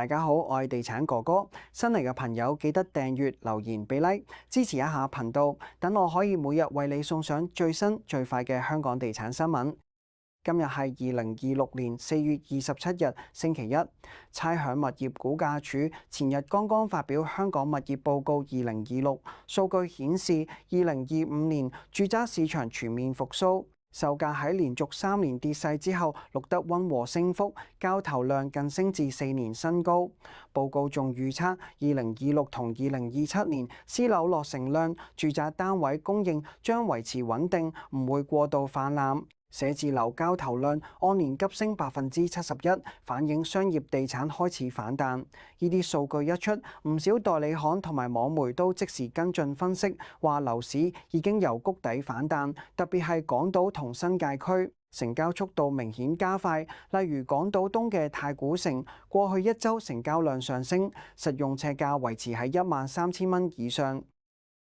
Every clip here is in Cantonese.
大家好，我係地產哥哥。新嚟嘅朋友記得訂閱、留言、俾 like， 支持一下頻道，等我可以每日為你送上最新最快嘅香港地產新聞。今日係2026年4月27日，星期一。差餉物業估價署前日剛剛發表香港物業報告2026，數據顯示2025年住宅市場全面復甦。售價喺連續3年跌勢之後，錄得溫和升幅，交投量更升至4年新高。報告仲預測2026同2027年私樓落成量、住宅單位供應將維持穩定，唔會過度泛濫。寫字樓交投量按年急升71%，反映商業地產開始反彈。呢啲數據一出，唔少代理行同埋網媒都即時跟進分析，話樓市已經由谷底反彈，特別係港島同新界區成交速度明顯加快。例如港島東嘅太古城，過去一週成交量上升，實用尺價維持喺13000蚊以上。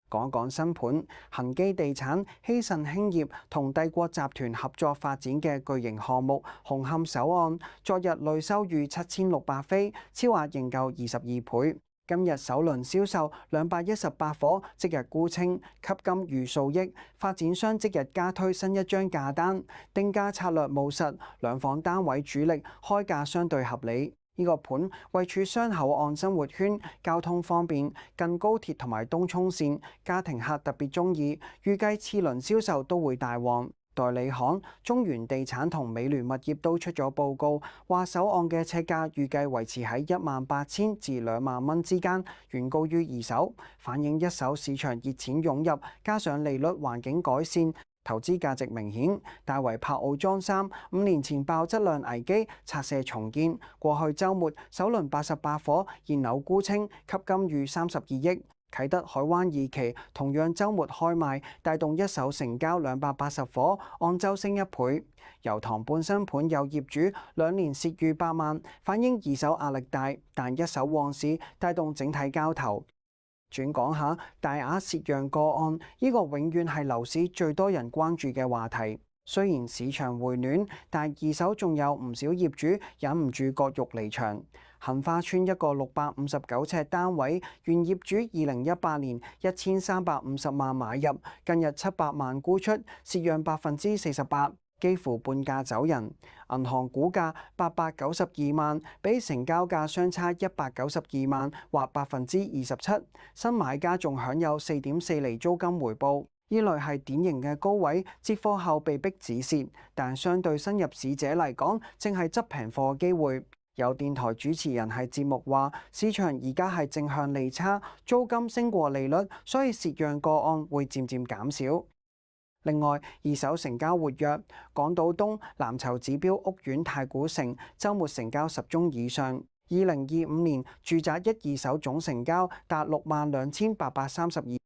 講講新盤，恒基地產、希慎興業同帝國集團合作發展嘅巨型項目紅磡首案，昨日累收逾7600飛，超額認購22倍。今日首輪銷售218伙，即日沽清，吸金逾數億。發展商即日加推新一張價單，定價策略務實，兩房單位主力，開價相對合理。呢個盤位處雙口岸生活圈，交通方便，近高鐵同埋東涌線，家庭客特別中意。預計次輪銷售都會大旺。代理行中原地產同美聯物業都出咗報告，話首案嘅尺價預計維持喺18000至2萬蚊之間，遠高於二手，反映一手市場熱錢湧入，加上利率環境改善，投資價值明顯。大圍柏傲莊3 5年前爆質量危機，拆卸重建，過去週末首輪88伙現樓沽清，吸金逾32億。啟德海灣2期同樣週末開賣，帶動一手成交280伙，按週升1倍。油塘半新盤有業主2年蝕逾8萬，反映二手壓力大，但一手旺市帶動整體交投。轉講下大額蝕讓個案，呢個永遠係樓市最多人關注嘅話題。雖然市場回暖，但二手仲有唔少業主忍唔住割肉離場。杏花邨一個659尺單位，原業主2018年1350萬買入，近日700萬沽出，蝕讓48%，幾乎半價走人。銀行估價892萬，比成交價相差192萬，或27%。新買家仲享有4.4厘租金回報。呢類係典型嘅高位接貨後被逼止蝕，但相對新入市者嚟講，正係執平貨嘅機會。有電台主持人喺節目話，市場而家係正向利差，租金升過利率，所以蝕讓個案會漸漸減少。另外，二手成交活躍，港島東藍籌指標屋苑太古城週末成交10宗以上。2025年住宅一二手總成交達62832